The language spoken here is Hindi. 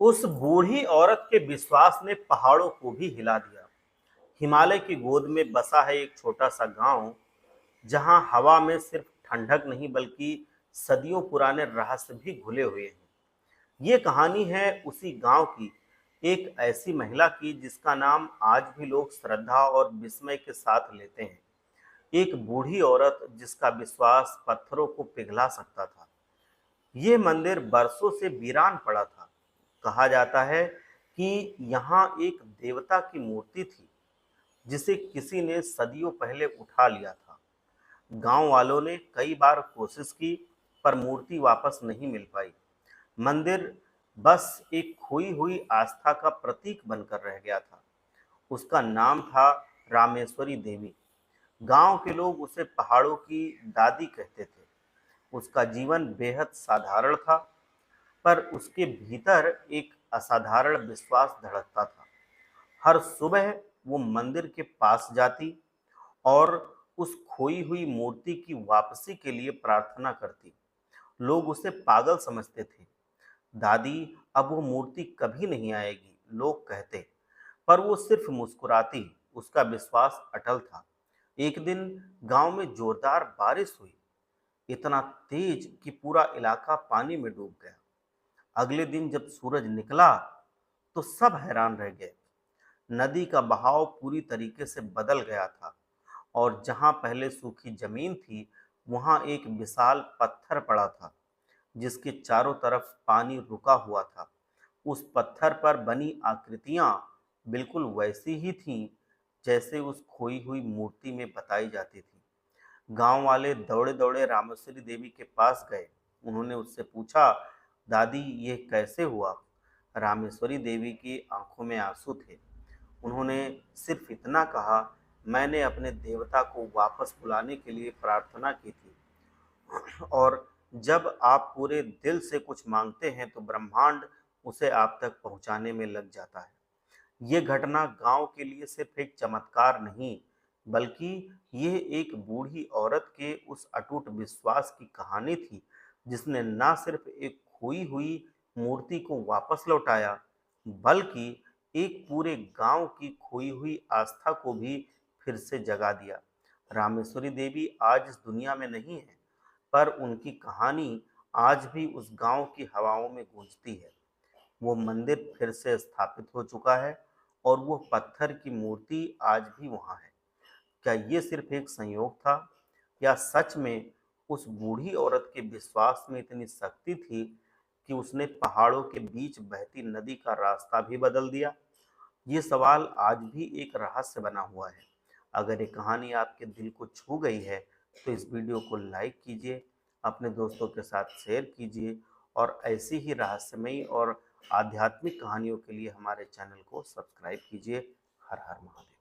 उस बूढ़ी औरत के विश्वास ने पहाड़ों को भी हिला दिया। हिमालय की गोद में बसा है एक छोटा सा गांव, जहां हवा में सिर्फ ठंडक नहीं बल्कि सदियों पुराने रहस्य भी घुले हुए हैं। ये कहानी है उसी गांव की, एक ऐसी महिला की जिसका नाम आज भी लोग श्रद्धा और विस्मय के साथ लेते हैं। एक बूढ़ी औरत जिसका विश्वास पत्थरों को पिघला सकता था। ये मंदिर बरसों से वीरान पड़ा था। कहा जाता है कि यहाँ एक देवता की मूर्ति थी, जिसे किसी ने सदियों पहले उठा लिया था। गांव वालों ने कई बार कोशिश की, पर मूर्ति वापस नहीं मिल पाई। मंदिर बस एक खोई हुई आस्था का प्रतीक बनकर रह गया था। उसका नाम था रामेश्वरी देवी। गांव के लोग उसे पहाड़ों की दादी कहते थे। उसका जीवन बेहद साधारण था, पर उसके भीतर एक असाधारण विश्वास धड़कता था। हर सुबह वो मंदिर के पास जाती और उस खोई हुई मूर्ति की वापसी के लिए प्रार्थना करती। लोग उसे पागल समझते थे। दादी, अब वो मूर्ति कभी नहीं आएगी, लोग कहते, पर वो सिर्फ मुस्कुराती। उसका विश्वास अटल था। एक दिन गांव में जोरदार बारिश हुई, इतना तेज कि पूरा इलाका पानी में डूब गया। अगले दिन जब सूरज निकला तो सब हैरान रह गए। नदी का बहाव पूरी तरीके से बदल गया था, और जहां पहले सूखी जमीन थी, वहां एक विशाल पत्थर पड़ा था, जिसके चारों तरफ पानी रुका हुआ था। उस पत्थर पर बनी आकृतियां बिल्कुल वैसी ही थीं जैसे उस खोई हुई मूर्ति में बताई जाती थी। गांव वाले दौड़े दौड़े रामेश्वरी देवी के पास गए। उन्होंने उससे पूछा, दादी, ये कैसे हुआ? रामेश्वरी देवी की आंखों में आंसू थे। उन्होंने सिर्फ इतना कहा, मैंने अपने देवता को वापस बुलाने के लिए प्रार्थना की थी, और जब आप पूरे दिल से कुछ मांगते हैं तो ब्रह्मांड उसे आप तक पहुंचाने में लग जाता है। ये घटना गांव के लिए सिर्फ एक चमत्कार नहीं, बल्कि ये एक बूढ़ी औरत के उस अटूट विश्वास की कहानी थी, जिसने न सिर्फ एक खोई हुई मूर्ति को वापस लौटाया, बल्कि एक पूरे गांव की खोई हुई आस्था को भी फिर से जगा दिया। रामेश्वरी देवी आज इस दुनिया में नहीं है, पर उनकी कहानी आज भी उस गांव की हवाओं में गूंजती है। वो मंदिर फिर से स्थापित हो चुका है, और वो पत्थर की मूर्ति आज भी वहां है। क्या ये सिर्फ एक संयोग था, या सच में उस बूढ़ी औरत के विश्वास में इतनी शक्ति थी कि उसने पहाड़ों के बीच बहती नदी का रास्ता भी बदल दिया? ये सवाल आज भी एक रहस्य बना हुआ है। अगर ये कहानी आपके दिल को छू गई है, तो इस वीडियो को लाइक कीजिए, अपने दोस्तों के साथ शेयर कीजिए, और ऐसी ही रहस्यमयी और आध्यात्मिक कहानियों के लिए हमारे चैनल को सब्सक्राइब कीजिए। हर हर महादेव।